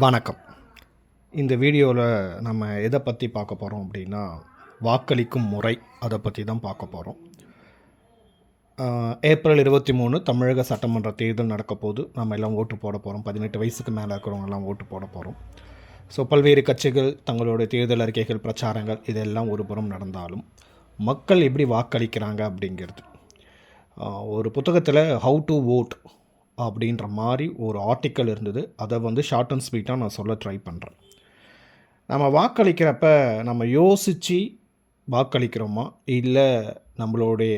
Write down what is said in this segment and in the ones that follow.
வணக்கம். இந்த வீடியோவில் நம்ம எதை பற்றி பார்க்க போகிறோம் அப்படின்னா, வாக்களிக்கும் முறை அதை பற்றி தான் பார்க்க போகிறோம். ஏப்ரல் 23 தமிழக சட்டமன்ற தேர்தல் நடக்க போது நம்ம எல்லாம் ஓட்டு போட போகிறோம். 18 வயசுக்கு மேலே இருக்கிறவங்க எல்லாம் ஓட்டு போட போகிறோம். ஸோ பல்வேறு கட்சிகள் தங்களுடைய தேர்தல் அறிக்கைகள், பிரச்சாரங்கள் இதெல்லாம் ஒரு புறம் நடந்தாலும் மக்கள் எப்படி வாக்களிக்கிறாங்க அப்படிங்கிறது ஒரு புத்தகத்தில் ஹவு டு ஓட் அப்படின்ற மாதிரி ஒரு ஆர்டிக்கல் இருந்தது. அதை ஷார்ட் அண்ட் ஸ்வீட்டாக நான் சொல்ல ட்ரை பண்ணுறேன். நம்ம வாக்களிக்கிறப்ப நம்ம யோசித்து வாக்களிக்கிறோமா, இல்லை நம்மளுடைய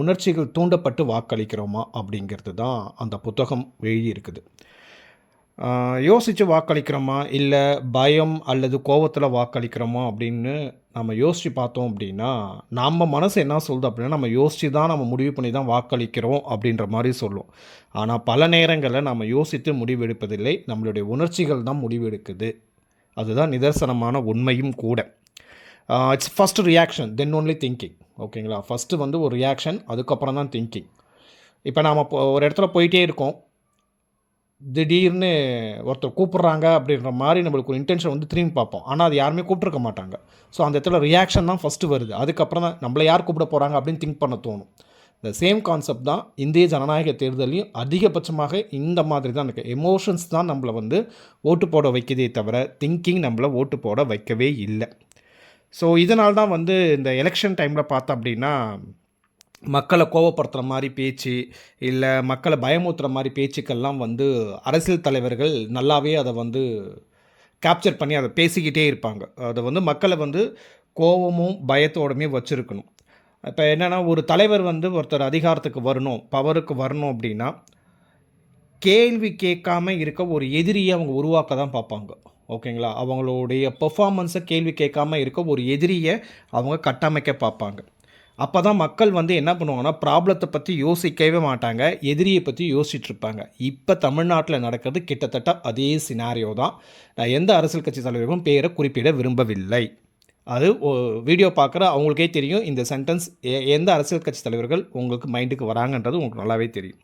உணர்ச்சிகள் தூண்டப்பட்டு வாக்களிக்கிறோமா அப்படிங்கிறது தான் அந்த புத்தகம் எழுதியிருக்குது. யோசித்து வாக்களிக்கிறோமா, இல்லை பயம் அல்லது கோபத்தில் வாக்களிக்கிறோமா அப்படின்னு நம்ம யோசித்து பார்த்தோம் அப்படின்னா, நம்ம மனசு என்ன சொல்லுது அப்படின்னா, நம்ம யோசித்து தான் நம்ம முடிவு பண்ணி தான் வாக்களிக்கிறோம் அப்படின்ற மாதிரி சொல்லும். ஆனால் பல நேரங்களில் நம்ம யோசித்து முடிவெடுப்பதில்லை, நம்மளுடைய உணர்ச்சிகள் தான் முடிவெடுக்குது. அதுதான் நிதர்சனமான உண்மையும் கூட. It's first reaction then only thinking. ஓகேங்களா? ஃபஸ்ட்டு ஒரு ரியாக்ஷன், அதுக்கப்புறம் தான் திங்கிங். இப்போ நாம் ஒரு இடத்துல போயிட்டே இருக்கோம், திடீர்னு ஒருத்தர் கூப்பிட்றாங்க அப்படின்ற மாதிரி நம்மளுக்கு ஒரு இன்டென்ஷன் திரும்பி பார்ப்போம். ஆனால் அது யாருமே கூப்பிட்ருக்க மாட்டாங்க. ஸோ அந்த இடத்துல ரியாக்ஷன் தான் ஃபஸ்ட்டு வருது. அதுக்கப்புறம் தான் நம்மளை யார் கூப்பிட போகிறாங்க அப்படின்னு திங்க் பண்ண தோணும். இந்த சேம் கான்செப்ட் தான் இந்திய ஜனநாயக தேர்தலையும் அதிகபட்சமாக இந்த மாதிரி தான் இருக்குது. எமோஷன்ஸ் தான் நம்மளை ஓட்டு போட வைக்கதே தவிர திங்கிங் நம்மளை ஓட்டு போட வைக்கவே இல்லை. ஸோ இதனால் தான் இந்த எலெக்ஷன் டைமில் பார்த்தோம் அப்படின்னா, மக்களை கோவப்படுத்துகிற மாதிரி பேச்சு, இல்லை மக்களை பயமுறுத்துகிற மாதிரி பேச்சுக்கள்லாம் அரசியல் தலைவர்கள் நல்லாவே அதை கேப்சர் பண்ணி அதை பேசிக்கிட்டே இருப்பாங்க. அதை மக்களை கோவமும் பயத்தோடமே வச்சுருக்கணும். இப்போ என்னென்னா, ஒரு தலைவர் ஒருத்தர் அதிகாரத்துக்கு வரணும், பவருக்கு வரணும் அப்படின்னா, கேள்வி கேட்காம இருக்க ஒரு எதிரியை அவங்க உருவாக்க தான் பார்ப்பாங்க. ஓகேங்களா? அவங்களுடைய பெர்ஃபார்மன்ஸை கேள்வி கேட்காம இருக்க ஒரு எதிரியை அவங்க கட்டமைக்க பார்ப்பாங்க. அப்போ தான் மக்கள் என்ன பண்ணுவாங்கன்னா, ப்ராப்ளத்தை பற்றி யோசிக்கவே மாட்டாங்க, எதிரியை பற்றி யோசிச்சுட்ருப்பாங்க. இப்போ தமிழ்நாட்டில் நடக்கிறது கிட்டத்தட்ட அதே சினாரியோ தான். நான் எந்த அரசியல் கட்சி தலைவர்களும் பேரை குறிப்பிட விரும்பவில்லை. அது வீடியோ பார்க்குற அவங்களுக்கே தெரியும், இந்த சென்டென்ஸ் எந்த அரசியல் கட்சி தலைவர்கள் உங்களுக்கு மைண்டுக்கு வராங்கன்றது உங்களுக்கு நல்லாவே தெரியும்.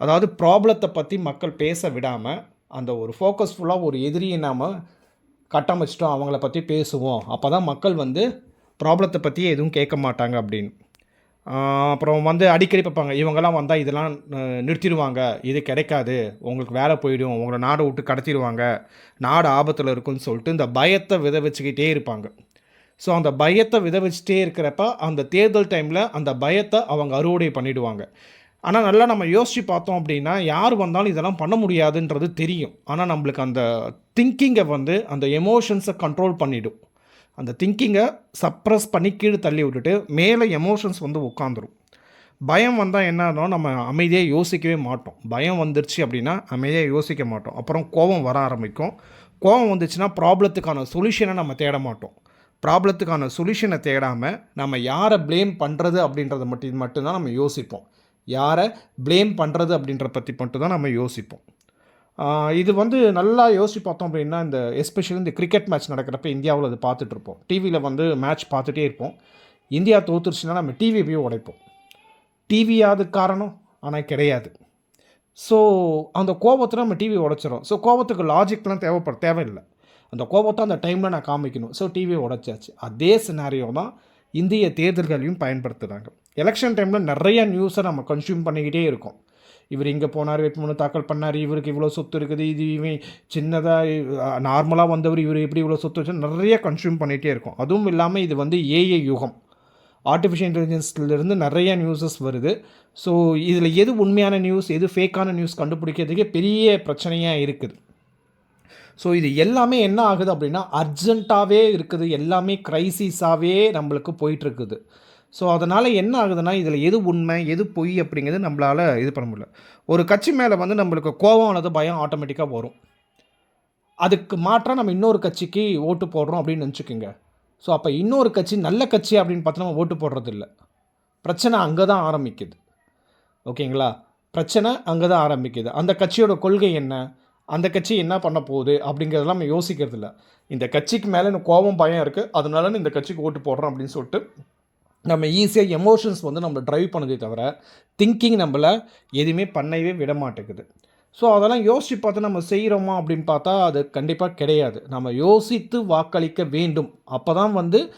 அதாவது ப்ராப்ளத்தை பற்றி மக்கள் பேச விடாமல் அந்த ஒரு ஃபோக்கஸ்ஃபுல்லாக ஒரு எதிரியை நாம் கட்டமைச்சிட்டோம், அவங்கள பற்றி பேசுவோம். அப்போ தான் மக்கள் ப்ராப்ளத்தை பற்றி எதுவும் கேட்க மாட்டாங்க அப்படின்னு. அப்புறம் அடிக்கடி பார்ப்பாங்க, இவங்கெல்லாம் வந்தால் இதெல்லாம் நிறுத்திடுவாங்க, இது கிடைக்காது, உங்களுக்கு வேலை போயிடும், உங்களை நாடை விட்டு கடத்திடுவாங்க, நாடு ஆபத்தில் இருக்குன்னு சொல்லிட்டு இந்த பயத்தை விதை வச்சுக்கிட்டே இருப்பாங்க. ஸோ அந்த பயத்தை விதை வச்சுட்டே இருக்கிறப்ப அந்த தேர்தல் டைமில் அந்த பயத்தை அவங்க அறுவடை பண்ணிவிடுவாங்க. ஆனால் நல்லா நம்ம யோசித்து பார்த்தோம் அப்படின்னா, யார் வந்தாலும் இதெல்லாம் பண்ண முடியாதுன்றது தெரியும். ஆனால் நம்மளுக்கு அந்த திங்கிங்கை அந்த எமோஷன்ஸை கண்ட்ரோல் பண்ணிவிடும். அந்த திங்கிங்கை சப்ரஸ் பண்ணி கீழே தள்ளி விட்டுட்டு மேலே எமோஷன்ஸ் உட்காந்துரும். பயம் வந்தால் என்ன ஆகும், நம்ம அமைதியாக யோசிக்கவே மாட்டோம். பயம் வந்துருச்சு அப்படின்னா அமைதியாக யோசிக்க மாட்டோம். அப்புறம் கோபம் வர ஆரம்பிக்கும். கோபம் வந்துச்சுன்னா ப்ராப்ளத்துக்கான சொல்யூஷனை நம்ம தேட மாட்டோம். ப்ராப்ளத்துக்கான சொல்யூஷனை தேடாமல் நம்ம யாரை ப்ளேம் பண்ணுறது அப்படின்றத மட்டும்தான் நம்ம யோசிப்போம். யாரை ப்ளேம் பண்ணுறது அப்படின்ற பற்றி மட்டும்தான் நம்ம யோசிப்போம். இது நல்லா யோசிச்சு பார்த்தோம் அப்படின்னா, இந்த எஸ்பெஷலி இந்த கிரிக்கெட் மேட்ச் நடக்கிறப்ப இந்தியாவில் அது பார்த்துட்ருப்போம். டிவியில் மேட்ச் பார்த்துட்டே இருப்போம். இந்தியா தோற்றுருச்சுன்னா நம்ம டிவி போய் உடைப்போம். டிவியாவது காரணம்? ஆனால் கிடையாது. ஸோ அந்த கோபத்தில் நம்ம டிவி உடைச்சிடும். ஸோ கோபத்துக்கு லாஜிக்லாம் தேவையில்லை. அந்த கோபத்தை அந்த டைமில் நான் காமிக்கணும். ஸோ டிவியை உடைச்சாச்சு. அதே சினாரியோ தான் இந்திய தேர்தல்களையும் பயன்படுத்துகிறாங்க. எலெக்ஷன் டைமில் நிறைய நியூஸை நம்ம கன்சியூம் பண்ணிக்கிட்டே இருக்கோம். இவர் இங்கே போனார், வேட்புமனு தாக்கல் பண்ணார், இவருக்கு இவ்வளோ சொத்து இருக்குது, இது இவன் சின்னதாக நார்மலாக வந்தவர், இவர் எப்படி இவ்வளோ சொத்து வச்சு நிறைய கன்சியூம் பண்ணிகிட்டே இருக்கும். அதுவும் இல்லாமல் இது ஏஐ யுகம், ஆர்டிஃபிஷியல் இன்டெலிஜென்ஸ்லேருந்து நிறைய நியூஸஸ் வருது. ஸோ இதில் எது உண்மையான நியூஸ், எது ஃபேக்கான நியூஸ் கண்டுபிடிக்கிறதுக்கே பெரிய பிரச்சனையாக இருக்குது. ஸோ இது எல்லாமே என்ன ஆகுது அப்படின்னா, அர்ஜெண்ட்டாகவே இருக்குது, எல்லாமே க்ரைசிஸாகவே நம்மளுக்கு போயிட்டுருக்குது. ஸோ அதனால் என்ன ஆகுதுன்னா, இதில் எது உண்மை எது பொய் அப்படிங்கிறது நம்மளால் இது பண்ண முடியல. ஒரு கட்சி மேலே நம்மளுக்கு கோபம் அல்லது பயம் ஆட்டோமேட்டிக்காக வரும். அதுக்கு மாற்றாக நம்ம இன்னொரு கட்சிக்கு ஓட்டு போடுறோம் அப்படின்னு நினச்சிக்கோங்க. ஸோ அப்போ இன்னொரு கட்சி நல்ல கட்சி அப்படின்னு பார்த்து நம்ம ஓட்டு போடுறதில்ல. பிரச்சனை அங்கே தான் ஆரம்பிக்குது. ஓகேங்களா? பிரச்சனை அங்கே தான் ஆரம்பிக்குது. அந்த கட்சியோட கொள்கை என்ன, அந்த கட்சி என்ன பண்ண போகுது அப்படிங்கிறதெல்லாம் நம்ம யோசிக்கிறது இல்லை. இந்த கட்சிக்கு மேலே எனக்கு கோபம் பயம் இருக்குது, அதனால இந்த கட்சிக்கு ஓட்டு போடுறோம் அப்படின்னு சொல்லிட்டு நம்ம ஈஸியாக எமோஷன்ஸ் நம்மளை ட்ரைவ் பண்ணதே தவிர திங்கிங் நம்மளை எதுவுமே பண்ணவே விட மாட்டேங்குது. ஸோ அதெல்லாம் யோசித்து பார்த்து நம்ம செய்கிறோமா அப்படின்னு பார்த்தா அது கண்டிப்பாக கிடையாது. நம்ம யோசித்து வாக்களிக்க வேண்டும். அப்போ தான்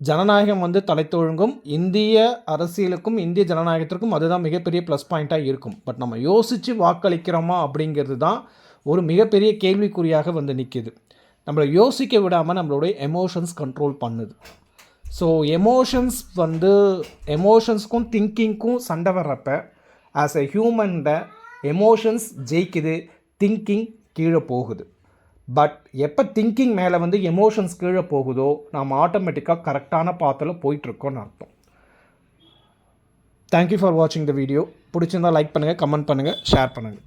ஜனநாயகம் தலைத்தொழுங்கும். இந்திய அரசியலுக்கும் இந்திய ஜனநாயகத்திற்கும் அதுதான் மிகப்பெரிய ப்ளஸ் பாயிண்ட்டாக இருக்கும். பட் நம்ம யோசித்து வாக்களிக்கிறோமா அப்படிங்கிறது தான் ஒரு மிகப்பெரிய கேள்விக்குறியாக நிற்கிது. நம்மளை யோசிக்க விடாமல் நம்மளுடைய எமோஷன்ஸ் கண்ட்ரோல் பண்ணுது. ஸோ எமோஷன்ஸ்க்கும் திங்கிங்க்கும் சண்டை வர்றப்ப ஆஸ் எ ஹியூமன்ட எமோஷன்ஸ் ஜெயிக்குது, திங்கிங் கீழே போகுது. பட் எப்போ திங்கிங் மேலே எமோஷன்ஸ் கீழே போகுதோ நாம் ஆட்டோமேட்டிக்காக கரெக்டான பாத்தில் போயிட்டுருக்கோன்னு அர்த்தம். தேங்க்யூ ஃபார் வாட்சிங் த வீடியோ. பிடிச்சிருந்தால் லைக் பண்ணுங்கள், கமெண்ட் பண்ணுங்கள், ஷேர் பண்ணுங்கள்.